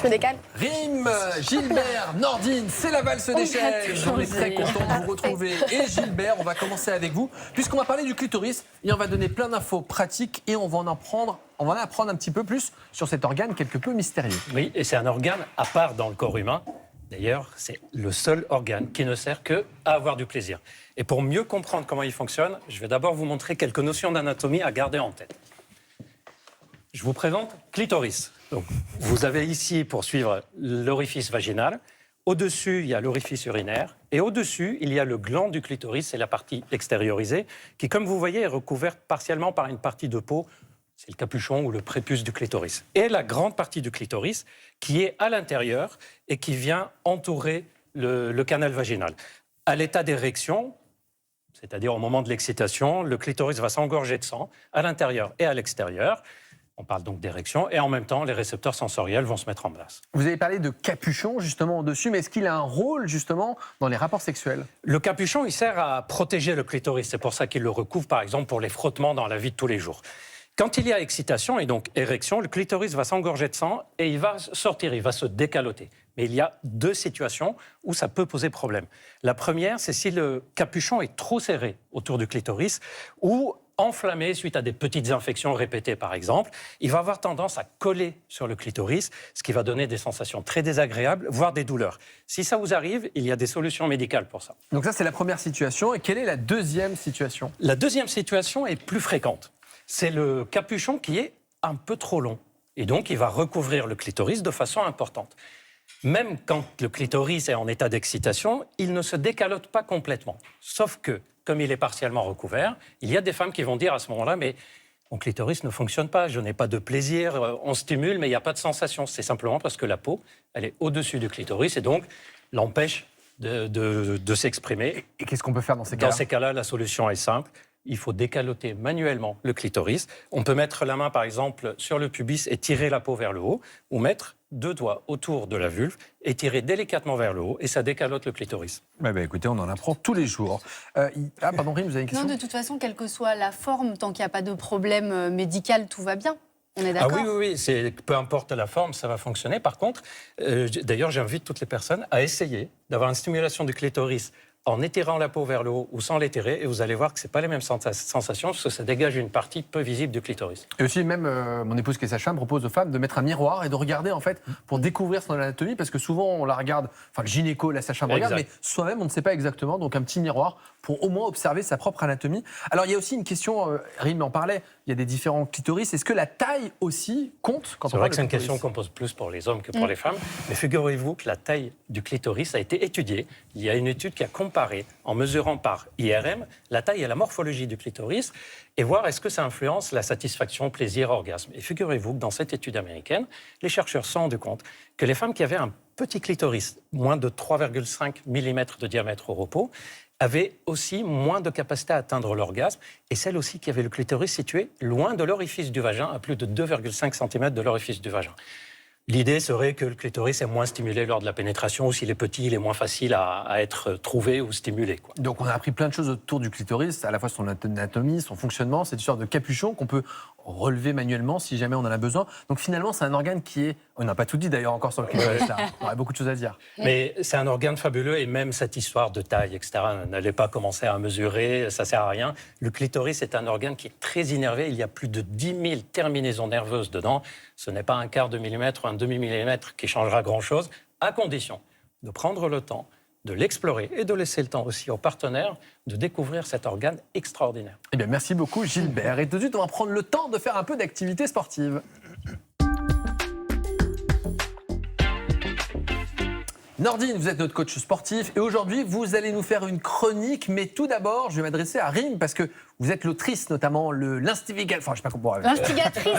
me décale. Rim, Gilbert, Nordine, c'est la valse des chaises. On est très content de vous retrouver. Et Gilbert, on va commencer avec vous, puisqu'on va parler du clitoris et on va donner plein d'infos pratiques et on va en apprendre un petit peu plus sur cet organe quelque peu mystérieux. Oui, et c'est un organe à part dans le corps humain. D'ailleurs, c'est le seul organe qui ne sert qu'à avoir du plaisir. Et pour mieux comprendre comment il fonctionne, je vais d'abord vous montrer quelques notions d'anatomie à garder en tête. Je vous présente clitoris. Donc, vous avez ici, pour suivre, l'orifice vaginal. Au-dessus, il y a l'orifice urinaire. Et au-dessus, il y a le gland du clitoris, c'est la partie extériorisée, qui, comme vous voyez, est recouverte partiellement par une partie de peau. C'est le capuchon ou le prépuce du clitoris. Et la grande partie du clitoris qui est à l'intérieur et qui vient entourer le canal vaginal. À l'état d'érection, c'est-à-dire au moment de l'excitation, le clitoris va s'engorger de sang à l'intérieur et à l'extérieur. On parle donc d'érection et en même temps, les récepteurs sensoriels vont se mettre en place. Vous avez parlé de capuchon justement au-dessus, mais est-ce qu'il a un rôle justement dans les rapports sexuels? Le capuchon, il sert à protéger le clitoris. C'est pour ça qu'il le recouvre, par exemple, pour les frottements dans la vie de tous les jours. Quand il y a excitation et donc érection, le clitoris va s'engorger de sang et il va sortir, il va se décaloter. Mais il y a deux situations où ça peut poser problème. La première, c'est si le capuchon est trop serré autour du clitoris ou enflammé suite à des petites infections répétées, par exemple. Il va avoir tendance à coller sur le clitoris, ce qui va donner des sensations très désagréables, voire des douleurs. Si ça vous arrive, il y a des solutions médicales pour ça. Donc ça, c'est la première situation. Et quelle est la deuxième situation? La deuxième situation est plus fréquente. C'est le capuchon qui est un peu trop long. Et donc, il va recouvrir le clitoris de façon importante. Même quand le clitoris est en état d'excitation, il ne se décalote pas complètement. Sauf que, comme il est partiellement recouvert, il y a des femmes qui vont dire à ce moment-là, mais mon clitoris ne fonctionne pas, je n'ai pas de plaisir, on stimule, mais il n'y a pas de sensation. C'est simplement parce que la peau, elle est au-dessus du clitoris et donc l'empêche de s'exprimer. Et qu'est-ce qu'on peut faire dans ces cas-là? Dans ces cas-là, la solution est simple. Il faut décaloter manuellement le clitoris. On peut mettre la main, par exemple, sur le pubis et tirer la peau vers le haut, ou mettre 2 doigts autour de la vulve et tirer délicatement vers le haut, et ça décalote le clitoris. Écoutez, on en apprend tous les jours. Pardon, Rim, vous avez une question? Non, de toute façon, quelle que soit la forme, tant qu'il n'y a pas de problème médical, tout va bien. On est d'accord? Ah oui, peu importe la forme, ça va fonctionner. Par contre, d'ailleurs, j'invite toutes les personnes à essayer d'avoir une stimulation du clitoris en étirant la peau vers le haut ou sans l'étirer, et vous allez voir que ce n'est pas les mêmes sensations, parce que ça dégage une partie peu visible du clitoris. Et aussi, même mon épouse qui est sage-femme propose aux femmes de mettre un miroir et de regarder, en fait, pour découvrir son anatomie, parce que souvent, on la regarde, enfin, le gynéco, la sage-femme regarde, mais soi-même, on ne sait pas exactement, donc un petit miroir pour au moins observer sa propre anatomie. Alors, il y a aussi une question, Rim en parlait, il y a des différents clitoris. Est-ce que la taille aussi compte quand on parle de clitoris? C'est vrai que c'est une question qu'on pose plus pour les hommes que pour les femmes, mais figurez-vous que la taille du clitoris a été étudiée. Il y a une étude qui a comparé, en mesurant par IRM, la taille et la morphologie du clitoris, et voir est-ce que ça influence la satisfaction, plaisir, orgasme. Et figurez-vous que dans cette étude américaine, les chercheurs se sont rendus compte que les femmes qui avaient un petit clitoris, moins de 3,5 mm de diamètre au repos, avaient aussi moins de capacité à atteindre l'orgasme, et celles aussi qui avaient le clitoris situé loin de l'orifice du vagin, à plus de 2,5 cm de l'orifice du vagin. L'idée serait que le clitoris est moins stimulé lors de la pénétration, ou s'il est petit, il est moins facile à être trouvé ou stimulé, quoi. Donc on a appris plein de choses autour du clitoris, à la fois son anatomie, son fonctionnement, cette histoire de capuchon qu'on peut relever manuellement si jamais on en a besoin. Donc finalement, c'est un organe qui est... On n'a pas tout dit d'ailleurs encore sur le clitoris, là. On aurait beaucoup de choses à dire. Mais c'est un organe fabuleux, et même cette histoire de taille, etc., n'allez pas commencer à mesurer, ça ne sert à rien. Le clitoris est un organe qui est très innervé, il y a plus de 10 000 terminaisons nerveuses dedans. Ce n'est pas un quart de millimètre ou un demi-millimètre qui changera grand-chose, à condition de prendre le temps de l'explorer et de laisser le temps aussi aux partenaires de découvrir cet organe extraordinaire. Eh bien, merci beaucoup Gilbert. Et tout de suite, on va prendre le temps de faire un peu d'activité sportive. Nordine, vous êtes notre coach sportif et aujourd'hui, vous allez nous faire une chronique. Mais tout d'abord, je vais m'adresser à Rim parce que vous êtes l'autrice, notamment l'instigatrice. Enfin, je sais pas comment. L'instigatrice.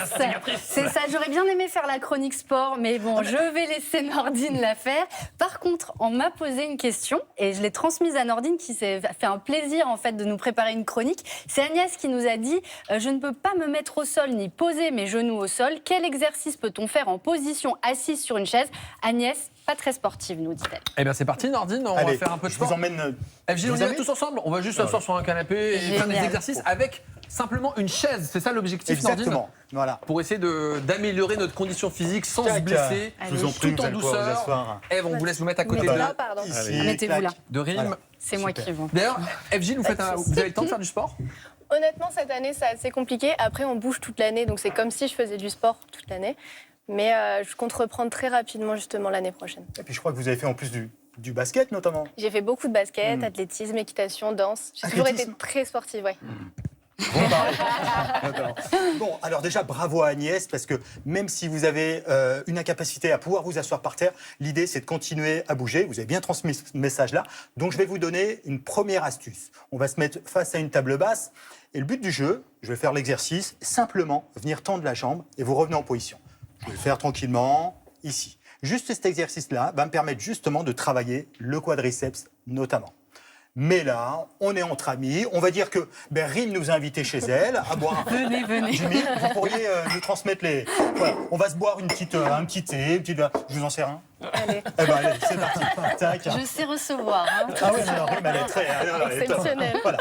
C'est ça. J'aurais bien aimé faire la chronique sport, mais bon, je vais laisser Nordine la faire. Par contre, on m'a posé une question et je l'ai transmise à Nordine, qui s'est fait un plaisir en fait de nous préparer une chronique. C'est Agnès qui nous a dit je ne peux pas me mettre au sol ni poser mes genoux au sol. Quel exercice peut-on faire en position assise sur une chaise? Agnès, pas très sportive, nous dit-elle. Eh bien, c'est parti, Nordine. On va faire un peu de sport. Je vous emmène. FG, on y va tous ensemble. On va juste s'asseoir sur un canapé et faire des exercices avec simplement une chaise. C'est ça l'objectif, Nordine ? Exactement. Voilà. Pour essayer d'améliorer notre condition physique sans se Tac. blesser, Je vous en prie, tout vous en allez pouvoir vous douceur. asseoir. Eve, on vous laisse vous mettre à côté Mettez de, là, pardon. Ici, Mettez-vous clac. là. de Rim. Voilà. C'est moi Super. qui vont. D'ailleurs, Eve-Gilles, vous avez le temps de faire du sport ? Honnêtement, cette année, c'est assez compliqué. Après, on bouge toute l'année, donc c'est comme si je faisais du sport toute l'année. Mais je compte reprendre très rapidement, justement, l'année prochaine. Et puis je crois que vous avez fait en plus du basket notamment. J'ai fait beaucoup de basket, athlétisme, équitation, danse. J'ai toujours été Athlétisme très sportive, ouais. Bon, pareil. Bon, alors déjà, bravo à Agnès, parce que même si vous avez une incapacité à pouvoir vous asseoir par terre, l'idée, c'est de continuer à bouger. Vous avez bien transmis ce message-là. Donc, je vais vous donner une première astuce. On va se mettre face à une table basse. Et le but du jeu, je vais faire l'exercice, simplement venir tendre la jambe et vous revenez en position. Je vais le faire tranquillement, ici. Juste cet exercice-là va me permettre justement de travailler le quadriceps notamment. Mais là, on est entre amis. On va dire que Rim nous a invités chez elle à boire un... Venez. Jimmy, vous pourriez nous transmettre les... Voilà, on va se boire un petit thé, une petite... Je vous en sers un. Allez. Eh ben, allez, c'est parti. Tac. Je sais recevoir. Hein. Ah oui, alors Rim, elle est très... elle est top. Exceptionnel. Voilà.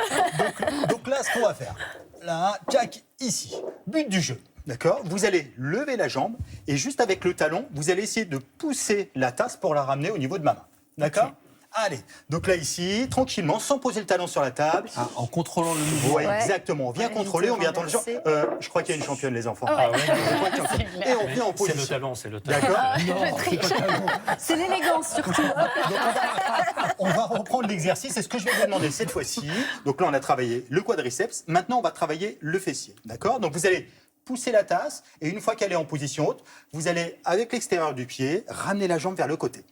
Donc là, ce qu'on va faire, là, tac, ici. But du jeu. D'accord ? Vous allez lever la jambe et juste avec le talon, vous allez essayer de pousser la tasse pour la ramener au niveau de ma main. D'accord ? Allez, donc là ici, tranquillement, sans poser le talon sur la table. Ah, en contrôlant le mouvement. Ouais, Ouais. exactement. On vient Ouais, contrôler, on vient attendre les gens. renverser. Je crois qu'il y a une championne, les enfants. Ah ouais. Et on vient en C'est le position. talon, c'est le talon. D'accord ? C'est l'élégance surtout. On va reprendre l'exercice. Et ce que je vais vous demander cette fois-ci, donc là, on a travaillé le quadriceps. Maintenant, on va travailler le fessier. D'accord ? Donc, vous allez pousser la tasse. Et une fois qu'elle est en position haute, vous allez, avec l'extérieur du pied, ramener la jambe vers le côté.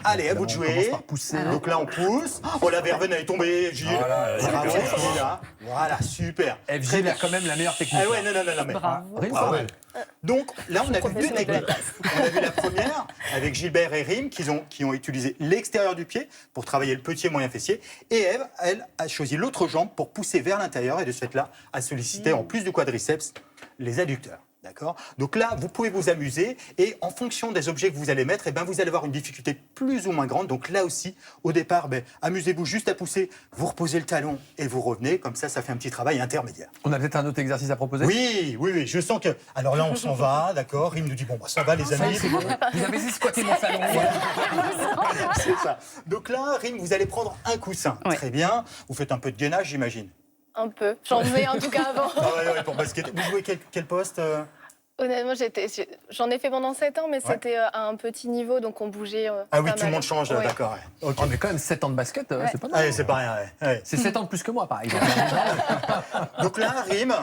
Allez, à vous de On jouer. commence par pousser. Donc là, on pousse. Oh, la verveine, elle est tombée, Gilles. Bravo, Gilles, là. Voilà, super. Eve-Gilles a quand même la meilleure technique. Ah ouais, non, mais... Bravo. Rim, Ah ça ouais. va. Donc là, on a vu deux techniques. On a vu la première avec Gilbert et Rim qui ont utilisé l'extérieur du pied pour travailler le petit et moyen fessier. Et Eve, elle, a choisi l'autre jambe pour pousser vers l'intérieur et de ce fait-là, à solliciter en plus du quadriceps les adducteurs. D'accord ? Donc là, vous pouvez vous amuser et en fonction des objets que vous allez mettre, vous allez avoir une difficulté plus ou moins grande. Donc là aussi, au départ, amusez-vous juste à pousser, vous reposez le talon et vous revenez. Comme ça fait un petit travail intermédiaire. On a peut-être un autre exercice à proposer ? Oui, je sens que... Alors là, on s'en va, d'accord ? Rim nous dit, ça va les amis. Vous avez squatté mon salon. C'est ça. Donc là, Rim, vous allez prendre un coussin. Ouais. Très bien. Vous faites un peu de gainage, j'imagine. Un peu. J'en faisais en tout cas avant. Ah ouais, pour basket. Vous jouez quel poste Honnêtement, j'en ai fait pendant 7 ans, mais c'était à un petit niveau, donc on bougeait. Ah oui, pas tout le mal. monde change, Ouais. d'accord. Ouais. Ok. On est quand même 7 ans de basket, c'est pas mal. Allez, c'est pas rien. Ouais. C'est 7 ans de plus que moi, par exemple. Donc là, Rim,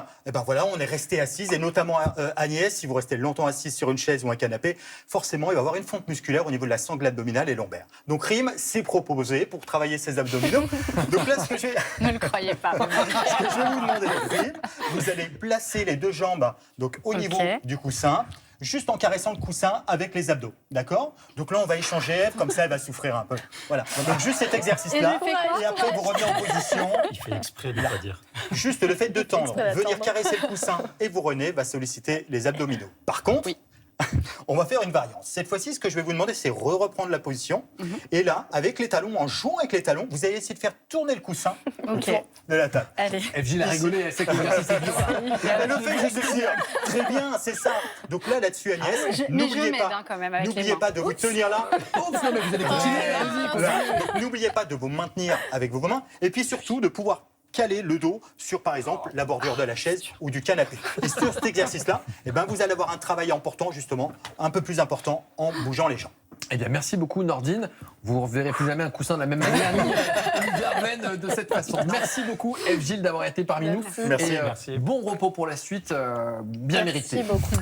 voilà, on est resté assise, et notamment Agnès, si vous restez longtemps assise sur une chaise ou un canapé, forcément, il va y avoir une fonte musculaire au niveau de la sangle abdominale et lombaire. Donc Rim, c'est proposé pour travailler ses abdominaux. Donc là, ce que je vais Ne le croyez pas. vous demander, Rim, vous allez placer les deux jambes donc au niveau du coussin, juste en caressant le coussin avec les abdos, d'accord ? Donc là, on va échanger, comme ça, elle va souffrir un peu. Voilà, donc juste cet exercice-là, Et je fais quoi et après, vous revenez en position. Il fait exprès de ne pas dire. Juste le fait de tendre, Exprès venir d'attendre. caresser le coussin et vous revenez, va solliciter les abdominaux. Par contre, on va faire une variance. Cette fois-ci, ce que je vais vous demander, c'est reprendre la position. Et là, avec les talons, en jouant avec les talons, vous allez essayer de faire tourner le coussin autour de la table. Allez. Eve-Gilles a rigolé, elle sait que l'exercice est dur. Elle le fait, je suis sûr. Très bien, c'est ça. Donc là-dessus, Agnès, Mais je n'oubliez m'aide pas, quand même avec les n'oubliez mains. pas de vous tenir là. Ouf, non, mais vous allez continuer. Allez-y, continuez. N'oubliez pas de vous maintenir avec vos mains. Et puis surtout, de pouvoir caler le dos sur, par exemple, la bordure de la chaise ou du canapé. Et sur cet exercice-là, vous allez avoir un travail important, justement, un peu plus important, en bougeant les jambes. Eh bien, merci beaucoup, Nordine. Vous ne reverrez plus jamais un coussin de la même manière, ni une verveine de cette façon. Merci beaucoup, Eve-Gilles, d'avoir été parmi nous. Merci. Et, Merci. bon repos pour la suite, bien mérité. Merci beaucoup.